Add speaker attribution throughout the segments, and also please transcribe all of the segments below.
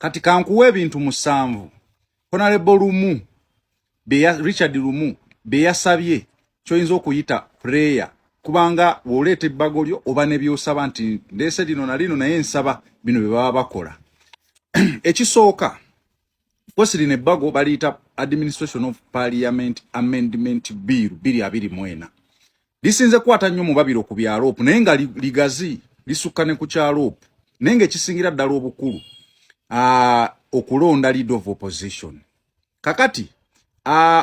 Speaker 1: kati kankuwe ebintu musanvu Honorable Lumu Richard Lumu beyasabye kyoyinza okuyita prayer kubanga woleeta ebbago lyo oba ne byosaba nti ndese lino na lino naye nsaba bino bye baba bakola ekisooka kwesiri ne bbago baliyita Administration of Parliament Amendment Bill 224 lisinze kwata nnyo mu babiro ku byalopu naye nga ligazi lisukka ne ku kyalopu naye nga ekisingira ddala obukulu okulonda leader of opposition kakati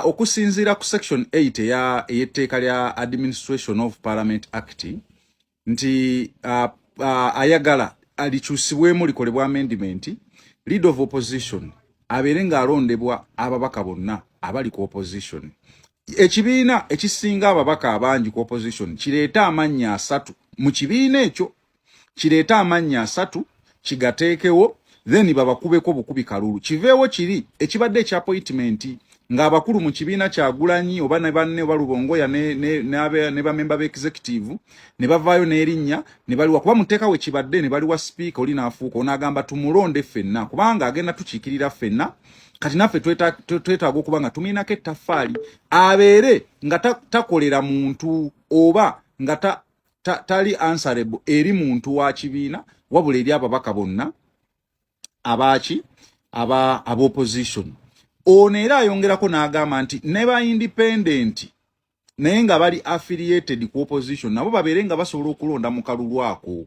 Speaker 1: okusinzira ku section 8 ey'etteeka lya Administration of Parliament Act nti ayagala alikyusibwemu likolebwa amendment leader of opposition abeere ng'alondebwa ababaka bonna abali ku opposition ekibiina ekisinga ababaka abangi ku opposition kireeta amannya 3 mu kibiina ekyo kireeta amannya 3 kigateekewo then babakubeko bukubi kalulu kiveewo kiri ekibadde ekya appointment ng'abakulu mu kibiina kyagulanyi oba ne banne balubongoya ne bamemba be executive ne bavaayo n'erinnya ne baliwa kuba muteeka we kibadde ne baliwa speaker oli n'afuuka onagamba tumulonde ffenna kubanga agenda tukiikirira ffenna kati naffe twetaaga okuba nga tumiinako ettaffaali abeere nga takolera muntu oba nga tali answerable eri muntu wa kibiina wabula eri ababaka bonna aba opposition ono era ayongerako n'agamba nti ne ba independent naye nga bali affiliated ku opposition nabo babeere nga basobola okulonda mu kalulu ako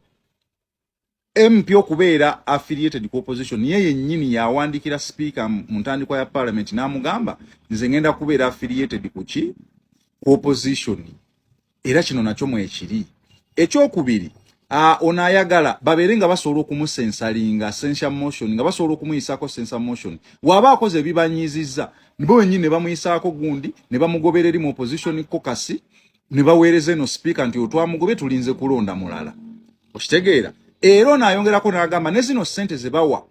Speaker 1: MP okubeera affiliated ku opposition yeye nnyini yawandikira speaker mu ntandikwa ya parliament n'amugamba nze ngenda kubeera affiliated ku opposition era kino nakyo mwekiri ekyokubiri ono ayagala babeere nga basobola okumusensalinga censure motion nga basobola okumuyisako censure motion waba akoze ebibanyiizizza nibo wennyini ne bamuyisaako gundi ne bamugoberera eri mu opposition kokasi ne baweereza eno speaker nti otwamugobe tulinze kulonda mulala okitegeera era n'ayongerako n'agamba ne zino ssente ze bawa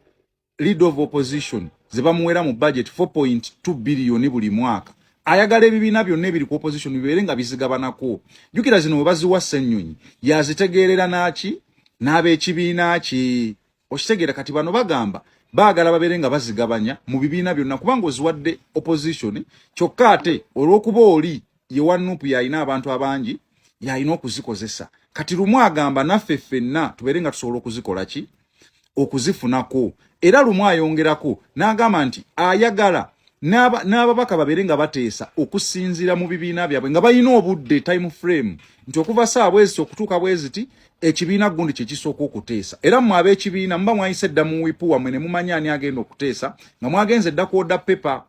Speaker 1: leader of opposition ze bamuwera mu budget 4.2 billion buli mwaka ayagala ebibiina byonna ebiri ku opposition bibeere nga bizigabanako jukira zino we baziwa Ssennyonyi yazitegeerera naki n'ab'ekibiina ki okitegeera kati bano bagamba baagala babeere nga bazigabanya mu bibiina byonna kubanga oziwadde opposition kyokka ate olw'okuba oli ye wanupu yalina abantu abangi yalina okuzikozesa kati Lumu agamba naffe ffenna tubeere nga tusobola okuzikola ki okuzifunako era Lumu ayongerako n'agamba nti ayagala n'ababaka babeere nga bateesa okusinzira mu bibiina byabwe nga balina obudde time frame nti okuva saa bweziti okutuuka bweziti ekibiina gundi kye kisooka okuteesa era mmwe ab'ekibiina muba mwayise dda mu wipu wammwe ne mumanya ani agenda okuteesa nga mwagenze dda ku order paper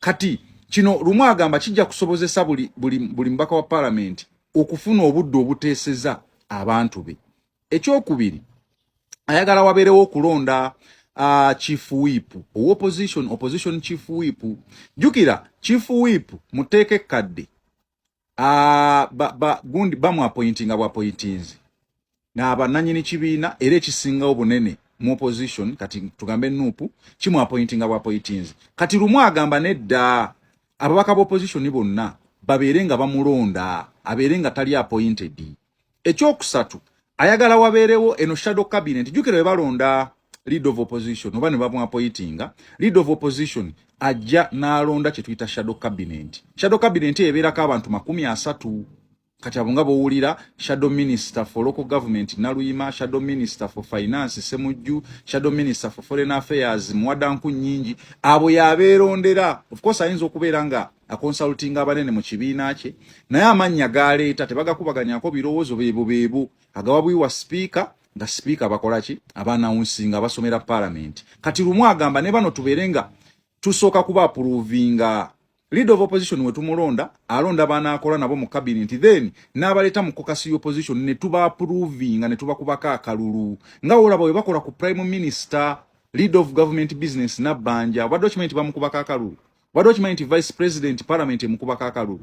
Speaker 1: kati kino Lumu agamba kijja kusobozesa buli mbaka wa parliament okufuna obudde obuteeseza abantu be ekyokubiri ayagala wabeerewo okulonda chief whip opposition chief whip jukira chief whip muteeke kadde gundi bamu appointinga bwa appointings na abananyini kibiina era ekisinga obunene mu opposition kati tugambe nupu kimu appointinga bwa appointings kati Lumu agamba nedda ababaka bo opposition bonna babeere nga bamulonda abeere nga tali appointed ekyokusatu ayagala wabeerewo eno shadow cabinet jukira we balonda leader of opposition oba ne bamuappointinga leader of opposition ajja n'alonda kye tuyita shadow cabinet ebeerako abantu 30 kati abo nga bowulira shadow minister for local government Naluyima shadow minister for finance Semujju shadow minister for foreign affairs Mwadanku Nyingi abo yabeerondera of course ayinza okubeera nga consulting abanene mu kibiina kye naye amannya galeeta tebagakubaganyako birowoozo beebo agawabwiwa speaker nga speaker bakola ki abanawunsinga basomera parliament kati Lumu agamba ne bano tubeere nga tusooka kuba approvinga leader of opposition we tumulonda alonda banaakola nabo mu cabinet then n'abaleeta mu caucus opposition ne tuba approvinga ne tuba kubaka akalulu nga olaba we bakola ku prime minister leader of government business Nabbanja wadde okimanyi bamukubaka akalulu wadde okimanyi vice president parliament mukubaka akalulu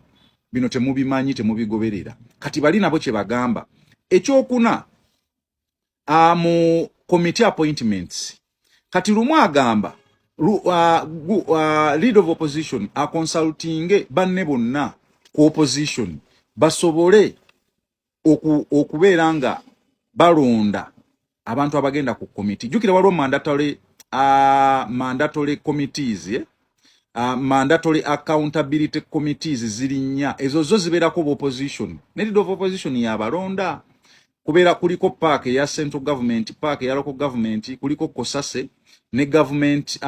Speaker 1: bino temubimanyi temubigoberera kati bali nabo kye bagamba ekyokuna mu committee appointments kati Lumu agamba leader of opposition consulting banne bonna ku opposition basobole okubeera nga balonda abantu abagenda ku committee jukira waliwo mandatory mandatory committees mandatory accountability committees ziri nnya ezo zo zibeerako opposition ne leader of opposition yabalonda kubeera kuliko park ya central government park ya local government kuliko kosase ne government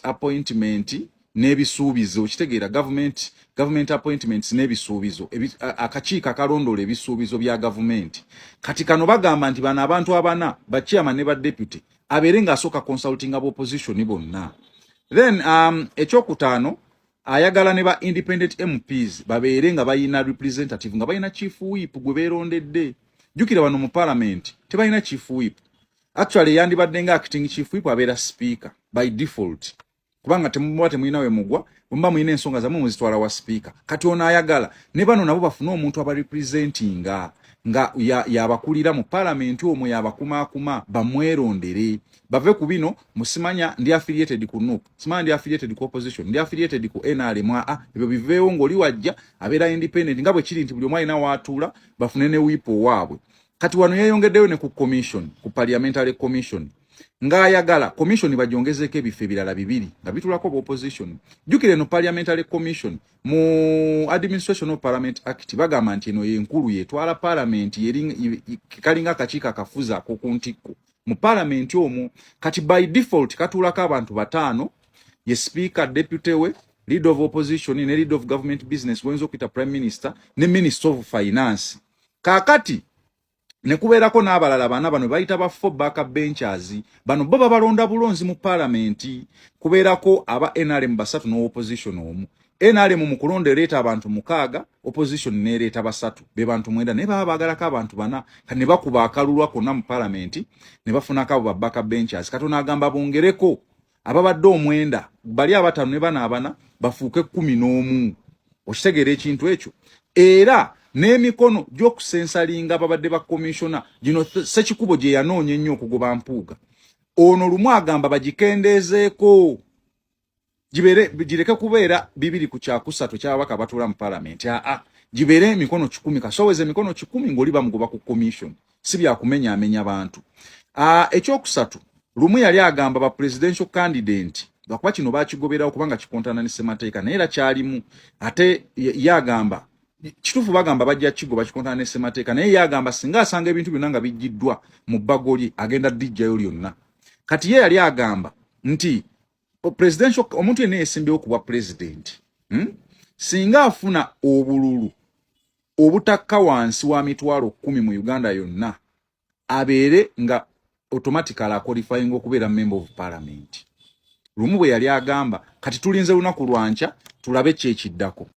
Speaker 1: appointment n'ebisuubizo kitegeera government appointments n'ebisuubizo akakiiko akalondola ebisuubizo bya government kati kano bagamba nti bano abantu abana ba chairman ne ba deputy abeere ng'asooka consulting aba opposition bonna. Then ekyokutaano ayagala ne ba independent MPs babeere nga bayina representative nga bayina chief whip gwe beerondedde. Jukira wano mu parliament tebayina chief whip. Actually yandibadde nga acting chief whip abeera speaker by default. Kubanga temuyina we mugwa mba muyina ensonga zammwe muzitwala wa speaker. Kati ono ayagala ne bano nabo bafuna omuntu aba representinga nga yabakulira mu parliament omwe yabakumakuma bamwerondere bave ku bino musimanya ndi affiliated ku NUP simanya ndi affiliated ku opposition ndi affiliated ku NRM ebyo biveewo ng'oli wajja abeera independent nga bwe kiri nti buli omwalina waatuula bafune ne wipo waabwe. Kati wano yeeyongeddeyo ne ku commission ku parliamentary commission ng'ayagala commission bagyongezeeko ebifo ebirala 2 nga bitulako opposition. Jukire no parliamentary commission mu administration of parliament act bagamba nti eno yenkulu yetwala parliament kalinga akakiiko akafuza ako ku ntikko mu parliament omwo. Kati by default katuulako abantu 5 ye speaker deputy we leader of opposition ne leader of government business wenzo okuyita prime minister ne minister of finance. Kakati ne kubeerako n'abalala bana bano bayita ba 4 backup benchers bano bo babalonda bulonzi mu parliament. Kubeerako aba NRM 3 no opposition omu. NRM mu kulonda leeta abantu 6 opposition ne leeta 3 be bantu 9 ne babagalako abantu 4 kane bakuba akalulwa konna mu parliament ne bafunako ba backup benchers. Katona agamba bongereko ababadde 9 bali abatano ne bana abana bafuuke 11. Okitegeera ekintu ekyo era n'emikono gy'okusensalinga babadde ba commissioner gino sekikubo gye yanoonye ennyo okugoba mpuuga ono lumu agamba bagikendeezeeko gireke kubeera 2 ku 3 ky'ababaka batuula mu parliament gibeere emikono 10 kasoweze emikono 10 ng'oli bamugoba ku commission si byakumenya amenya bantu. Ekyokusatu lumu yali agamba ba presidential candidate bakuba kino bakigoberawo kubanga kikontana ne ssemateeka naye era kyalimu ate yagamba kitufu bagamba bajja kigoba kikontana ne ssemateeka naye yagamba singa asanga ebintu byonna nga bijjiddwa mu bagoli agenda dijjayo lyonna. Kati ye yali agamba nti presidential omuntu yenna yeesimbyewo kuba president singa afuna obululu obutakka wansi wa mitwalo 10 mu Uganda yonna abeere nga automatically qualifying okubeera member of parliament. Lumu bwe yali agamba kati tulinze lunaku lwanca tulabe kyekiddako.